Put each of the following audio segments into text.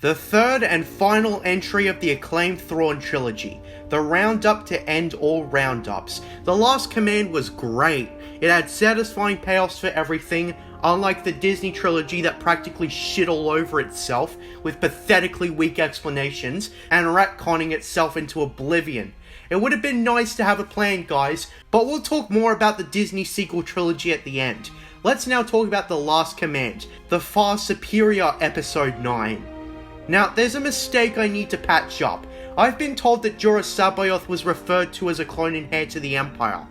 The third and final entry of the acclaimed Thrawn Trilogy, the roundup to end all roundups. The Last Command was great. It had satisfying payoffs for everything, unlike the Disney trilogy that practically shit all over itself with pathetically weak explanations and retconning itself into oblivion. It would have been nice to have a plan, guys, but we'll talk more about the Disney sequel trilogy at the end. Let's now talk about The Last Command, the far superior Episode 9. Now, there's a mistake I need to patch up. I've been told that Joruus C'boath was referred to as a clone and heir to the Empire.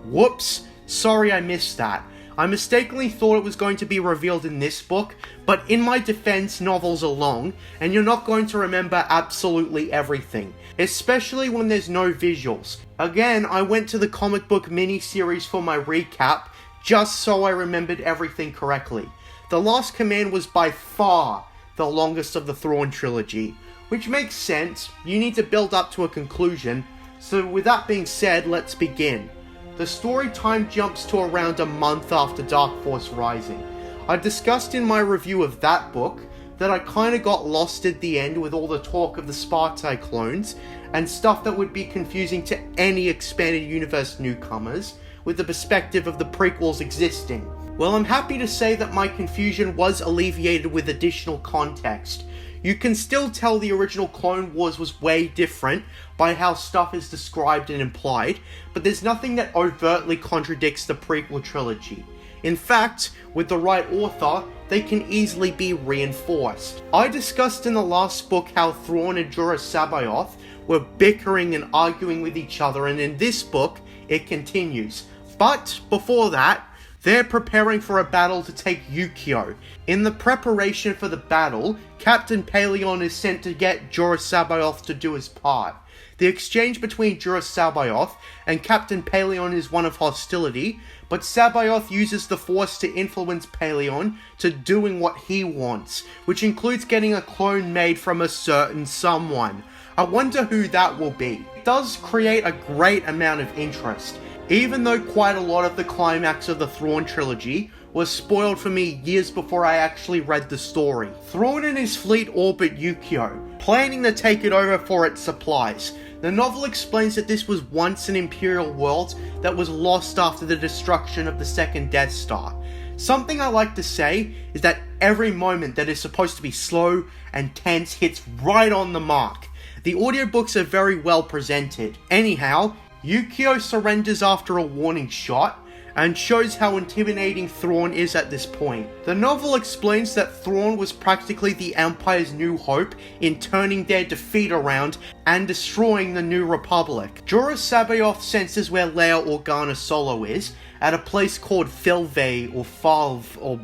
Whoops, sorry I missed that. I mistakenly thought it was going to be revealed in this book, but in my defense, novels are long, and you're not going to remember absolutely everything, especially when there's no visuals. Again, I went to the comic book miniseries for my recap, just so I remembered everything correctly. The Last Command was by far the longest of the Thrawn Trilogy, which makes sense. You need to build up to a conclusion, so with that being said, let's begin. The story time jumps to around a month after Dark Force Rising. I discussed in my review of that book that I kinda got lost at the end with all the talk of the Spartai clones and stuff that would be confusing to any expanded universe newcomers with the perspective of the prequels existing. Well, I'm happy to say that my confusion was alleviated with additional context. You can still tell the original Clone Wars was way different by how stuff is described and implied, but there's nothing that overtly contradicts the prequel trilogy. In fact, with the right author, they can easily be reinforced. I discussed in the last book how Thrawn and Joruus C'boath were bickering and arguing with each other, and in this book, it continues. But before that, they're preparing for a battle to take Yukio. In the preparation for the battle, Captain Pellaeon is sent to get Joruus C'boath to do his part. The exchange between Joruus C'boath and Captain Pellaeon is one of hostility, but C'boath uses the Force to influence Pellaeon to doing what he wants, which includes getting a clone made from a certain someone. I wonder who that will be. It does create a great amount of interest, even though quite a lot of the climax of the Thrawn Trilogy was spoiled for me years before I actually read the story. Thrawn and his fleet orbit Yukio, planning to take it over for its supplies. The novel explains that this was once an Imperial world that was lost after the destruction of the second Death Star. Something I like to say is that every moment that is supposed to be slow and tense hits right on the mark. The audiobooks are very well presented. Anyhow, Yukio surrenders after a warning shot, and shows how intimidating Thrawn is at this point. The novel explains that Thrawn was practically the Empire's new hope in turning their defeat around and destroying the New Republic. Joruus C'boath senses where Leia Organa Solo is, at a place called Filve or Falv, or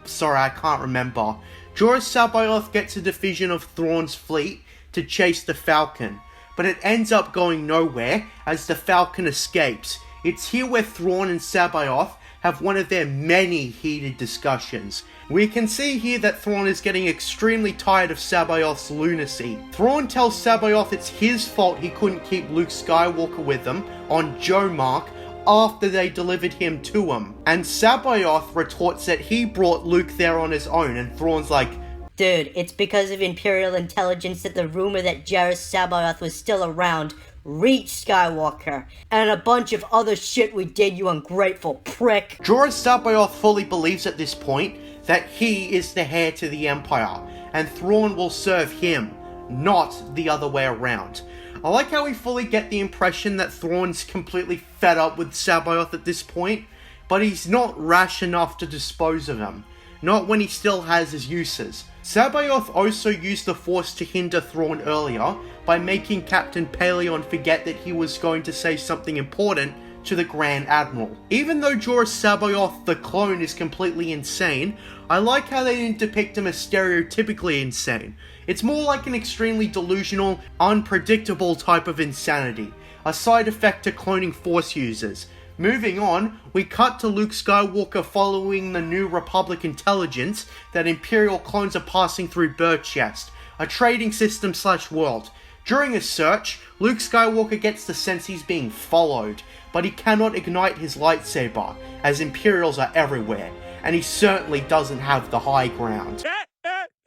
sorry, I can't remember. Joruus C'boath gets a division of Thrawn's fleet to chase the Falcon, but it ends up going nowhere as the Falcon escapes. It's here where Thrawn and C'boath have one of their many heated discussions. We can see here that Thrawn is getting extremely tired of C'boath's lunacy. Thrawn tells C'boath it's his fault he couldn't keep Luke Skywalker with them on Jomark after they delivered him to him. And C'boath retorts that he brought Luke there on his own, and Thrawn's like, dude, it's because of Imperial intelligence that the rumor that Joruus C'boath was still around reached Skywalker, and a bunch of other shit we did, you ungrateful prick. Joruus C'boath fully believes at this point that he is the heir to the Empire, and Thrawn will serve him, not the other way around. I like how we fully get the impression that Thrawn's completely fed up with C'boath at this point, but he's not rash enough to dispose of him, not when he still has his uses. C'boath also used the Force to hinder Thrawn earlier by making Captain Pellaeon forget that he was going to say something important to the Grand Admiral. Even though Joruus C'boath the clone is completely insane, I like how they didn't depict him as stereotypically insane. It's more like an extremely delusional, unpredictable type of insanity, a side effect to cloning Force users. Moving on, we cut to Luke Skywalker following the New Republic intelligence that Imperial clones are passing through Birchest, a trading system / world. During his search, Luke Skywalker gets the sense he's being followed, but he cannot ignite his lightsaber, as Imperials are everywhere, and he certainly doesn't have the high ground.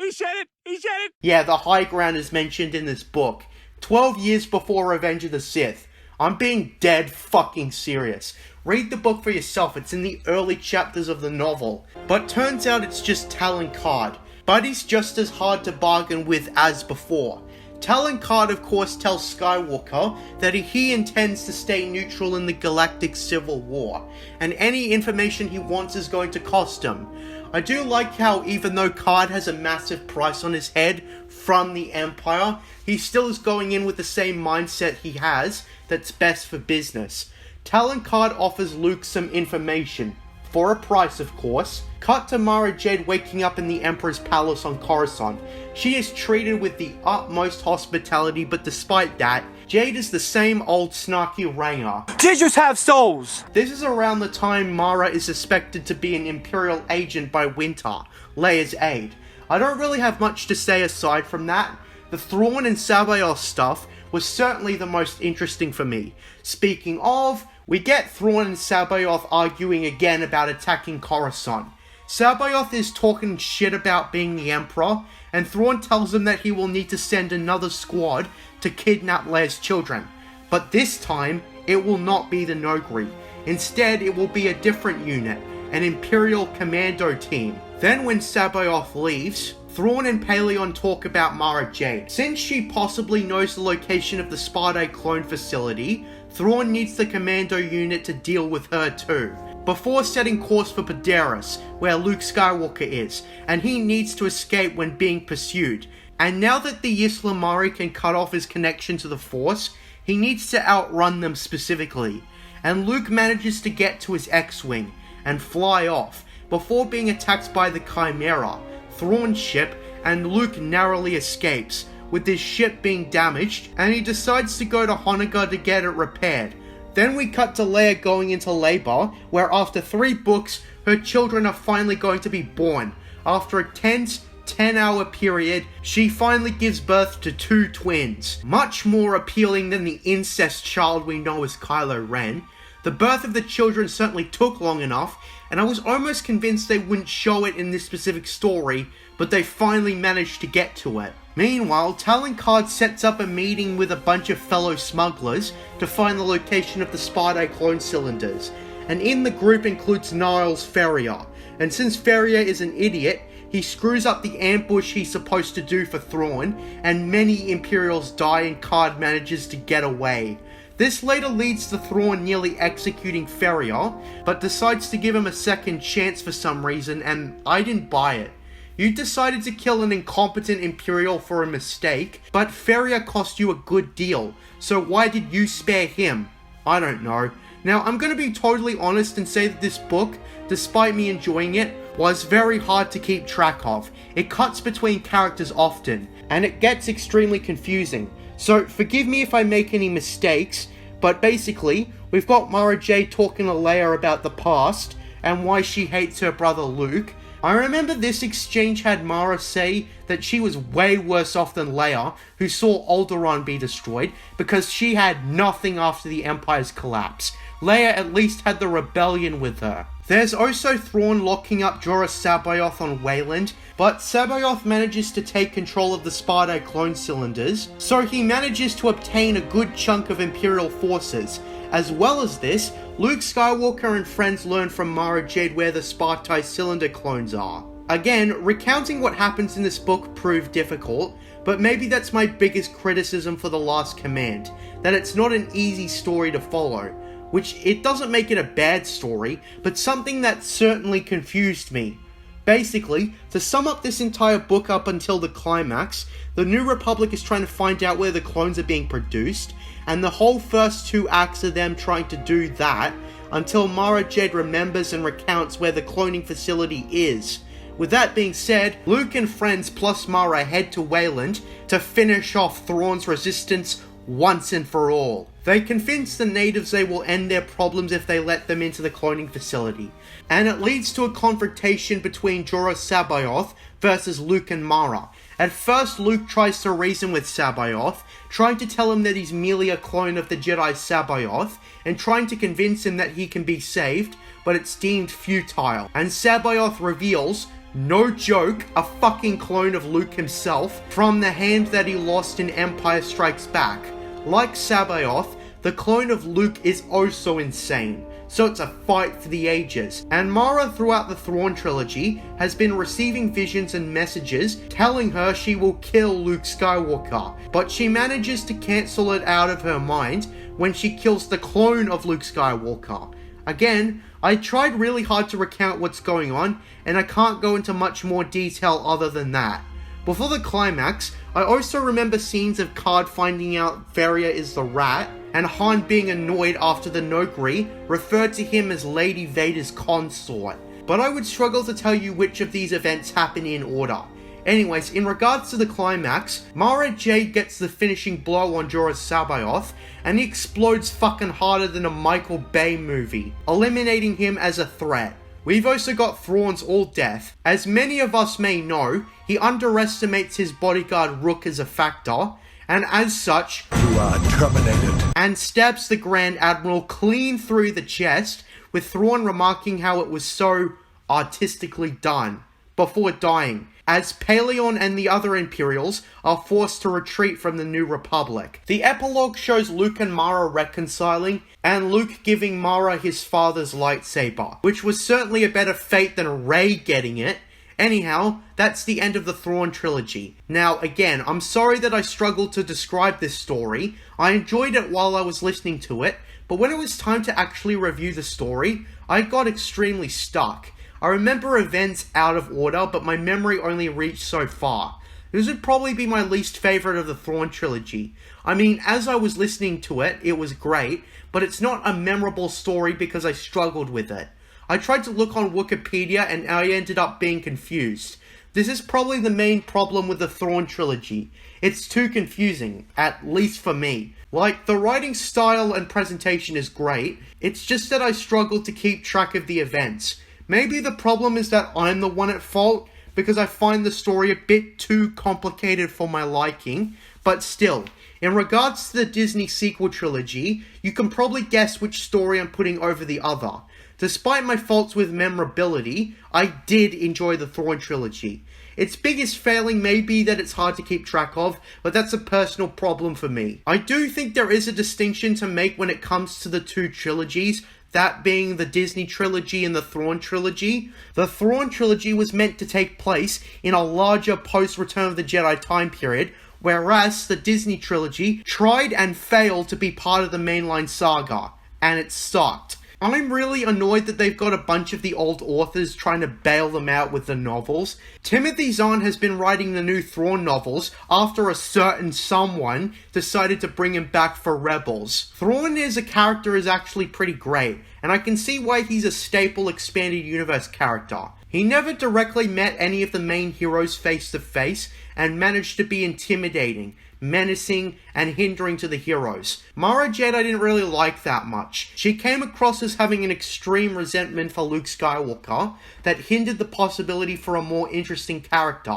He said it! He said it! Yeah, the high ground is mentioned in this book. 12 years before Revenge of the Sith. I'm being dead fucking serious. Read the book for yourself, it's in the early chapters of the novel. But turns out it's just Talon Karrde. But he's just as hard to bargain with as before. Talon Karrde of course tells Skywalker that he intends to stay neutral in the galactic civil war, and any information he wants is going to cost him. I do like how even though Karrde has a massive price on his head from the Empire, he still is going in with the same mindset he has, that's best for business. Talon Karrde offers Luke some information, for a price of course. Cut to Mara Jade waking up in the Emperor's palace on Coruscant. She is treated with the utmost hospitality, but despite that, Jade is the same old snarky Ranga. Teachers have souls! This is around the time Mara is suspected to be an Imperial agent by Winter, Leia's aide. I don't really have much to say aside from that. The Thrawn and C'boath stuff was certainly the most interesting for me. Speaking of, we get Thrawn and C'boath arguing again about attacking Coruscant. C'boath is talking shit about being the Emperor, and Thrawn tells him that he will need to send another squad to kidnap Leia's children. But this time, it will not be the Noghri. Instead, it will be a different unit, an Imperial Commando team. Then when C'boath leaves, Thrawn and Paleon talk about Mara Jade. Since she possibly knows the location of the Sparta clone facility, Thrawn needs the commando unit to deal with her too, before setting course for Podaris, where Luke Skywalker is, and he needs to escape when being pursued. And now that the Ysalamiri can cut off his connection to the Force, he needs to outrun them specifically. And Luke manages to get to his X-Wing and fly off, before being attacked by the Chimera, Thrawn's ship, and Luke narrowly escapes, with his ship being damaged, and he decides to go to Honaga to get it repaired. Then we cut to Leia going into labor, where after 3 books, her children are finally going to be born. After a tense 10-hour period, she finally gives birth to 2 twins. Much more appealing than the incest child we know as Kylo Ren. The birth of the children certainly took long enough, and I was almost convinced they wouldn't show it in this specific story, but they finally managed to get to it. Meanwhile, Talon Karrde sets up a meeting with a bunch of fellow smugglers to find the location of the Sparta clone cylinders, and in the group includes Niles Ferrier, and since Ferrier is an idiot, he screws up the ambush he's supposed to do for Thrawn, and many Imperials die and Karrde manages to get away. This later leads to Thrawn nearly executing Ferrier, but decides to give him a second chance for some reason, and I didn't buy it. You decided to kill an incompetent Imperial for a mistake, but Ferrier cost you a good deal, so why did you spare him? I don't know. Now, I'm going to be totally honest and say that this book, despite me enjoying it, was very hard to keep track of. It cuts between characters often, and it gets extremely confusing. So forgive me if I make any mistakes, but basically, we've got Mara Jade talking to Leia about the past, and why she hates her brother Luke. I remember this exchange had Mara say that she was way worse off than Leia, who saw Alderaan be destroyed, because she had nothing after the Empire's collapse. Leia at least had the rebellion with her. There's also Thrawn locking up Joruus C'boath on Wayland, but C'boath manages to take control of the Sparta clone cylinders, so he manages to obtain a good chunk of Imperial forces. As well as this, Luke Skywalker and friends learn from Mara Jade where the Spartai cylinder clones are. Again, recounting what happens in this book proved difficult, but maybe that's my biggest criticism for The Last Command, that it's not an easy story to follow. Which, it doesn't make it a bad story, but something that certainly confused me. Basically, to sum up this entire book up until the climax, the New Republic is trying to find out where the clones are being produced, and the whole first 2 acts are them trying to do that, until Mara Jade remembers and recounts where the cloning facility is. With that being said, Luke and friends plus Mara head to Wayland to finish off Thrawn's resistance once and for all. They convince the natives they will end their problems if they let them into the cloning facility, and it leads to a confrontation between Joruus C'boath versus Luke and Mara. At first, Luke tries to reason with C'boath, trying to tell him that he's merely a clone of the Jedi C'boath, and trying to convince him that he can be saved, but it's deemed futile, and C'boath reveals no joke, a fucking clone of Luke himself from the hand that he lost in Empire Strikes Back. Like C'boath, the clone of Luke is oh so insane, so it's a fight for the ages. And Mara throughout the Thrawn Trilogy has been receiving visions and messages telling her she will kill Luke Skywalker, but she manages to cancel it out of her mind when she kills the clone of Luke Skywalker. Again, I tried really hard to recount what's going on, and I can't go into much more detail other than that. Before the climax, I also remember scenes of Karrde finding out Varia is the rat, and Han being annoyed after the Noghri referred to him as Lady Vader's consort. But I would struggle to tell you which of these events happen in order. Anyways, in regards to the climax, Mara Jade gets the finishing blow on Joruus C'boath, and he explodes fucking harder than a Michael Bay movie, eliminating him as a threat. We've also got Thrawn's all-death. As many of us may know, he underestimates his bodyguard Rook as a factor, and as such, you are terminated, and stabs the Grand Admiral clean through the chest, with Thrawn remarking how it was so artistically done, before dying, as Paleon and the other Imperials are forced to retreat from the New Republic. The epilogue shows Luke and Mara reconciling, and Luke giving Mara his father's lightsaber, which was certainly a better fate than Rey getting it. Anyhow, that's the end of the Thrawn Trilogy. Now, again, I'm sorry that I struggled to describe this story. I enjoyed it while I was listening to it, but when it was time to actually review the story, I got extremely stuck. I remember events out of order, but my memory only reached so far. This would probably be my least favourite of the Thrawn Trilogy. I mean, as I was listening to it, it was great, but it's not a memorable story because I struggled with it. I tried to look on Wikipedia and I ended up being confused. This is probably the main problem with the Thrawn Trilogy. It's too confusing, at least for me. Like, the writing style and presentation is great, it's just that I struggled to keep track of the events. Maybe the problem is that I'm the one at fault, because I find the story a bit too complicated for my liking, but still, in regards to the Disney Sequel Trilogy, you can probably guess which story I'm putting over the other. Despite my faults with memorability, I did enjoy the Thrawn Trilogy. Its biggest failing may be that it's hard to keep track of, but that's a personal problem for me. I do think there is a distinction to make when it comes to the two trilogies, that being the Disney Trilogy and the Thrawn Trilogy. The Thrawn Trilogy was meant to take place in a larger post-Return of the Jedi time period, whereas the Disney Trilogy tried and failed to be part of the mainline saga, and it sucked. I'm really annoyed that they've got a bunch of the old authors trying to bail them out with the novels. Timothy Zahn has been writing the new Thrawn novels after a certain someone decided to bring him back for Rebels. Thrawn as a character is actually pretty great, and I can see why he's a staple expanded universe character. He never directly met any of the main heroes face to face and managed to be intimidating, menacing, and hindering to the heroes. Mara Jade I didn't really like that much. She came across as having an extreme resentment for Luke Skywalker that hindered the possibility for a more interesting character.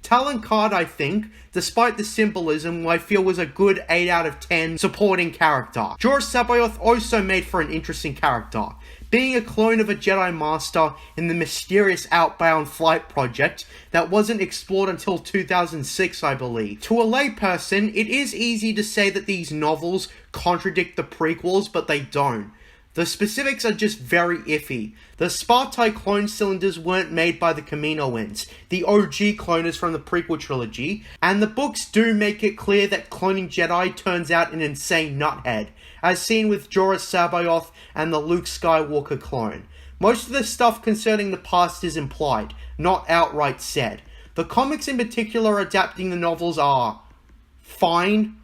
Talon Karrde, I think, despite the symbolism, I feel was a good 8 out of 10 supporting character. Joruus C'boath also made for an interesting character. Being a clone of a Jedi Master in the mysterious Outbound Flight project that wasn't explored until 2006, I believe. To a layperson, it is easy to say that these novels contradict the prequels, but they don't. The specifics are just very iffy. The Spartai clone cylinders weren't made by the Kaminoans, the OG cloners from the prequel trilogy, and the books do make it clear that cloning Jedi turns out an insane nuthead, as seen with Joruus C'boath and the Luke Skywalker clone. Most of the stuff concerning the past is implied, not outright said. The comics in particular adapting the novels are fine,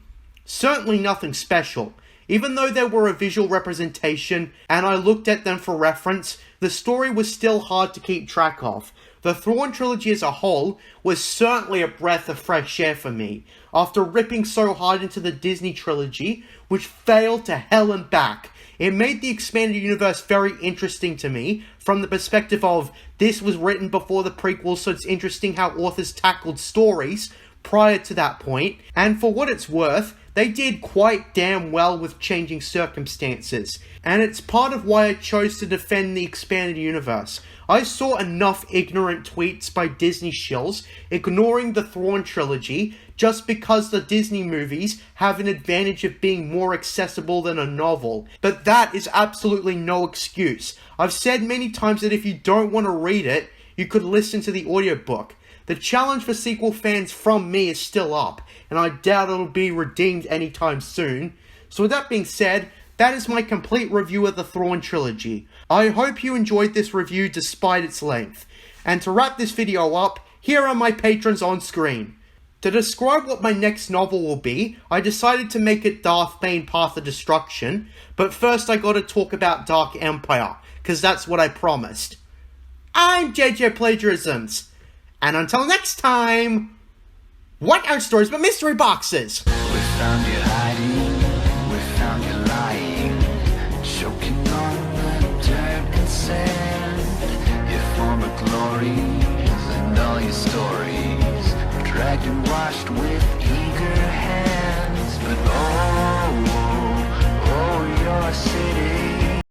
certainly nothing special. Even though they were a visual representation and I looked at them for reference, the story was still hard to keep track of. The Thrawn Trilogy as a whole was certainly a breath of fresh air for me, after ripping so hard into the Disney Trilogy, which failed to hell and back. It made the expanded universe very interesting to me, from the perspective of, this was written before the prequels, so it's interesting how authors tackled stories prior to that point, and for what it's worth, They did quite damn well with changing circumstances, and it's part of why I chose to defend the expanded universe. I saw enough ignorant tweets by Disney shills ignoring the Thrawn Trilogy just because the Disney movies have an advantage of being more accessible than a novel. But that is absolutely no excuse. I've said many times that if you don't want to read it, you could listen to the audiobook. The challenge for sequel fans from me is still up, and I doubt it'll be redeemed anytime soon. So with that being said, that is my complete review of the Thrawn Trilogy. I hope you enjoyed this review despite its length. And to wrap this video up, here are my patrons on screen. To describe what my next novel will be, I decided to make it Darth Bane Path of Destruction, but first I gotta talk about Dark Empire, cause that's what I promised. I'm JJ Plagiarisms, and until next time, what are stories but mystery boxes? We found you hiding, we found you lying, choking on the dirt and sand, your former glories and all your stories, dragged and washed with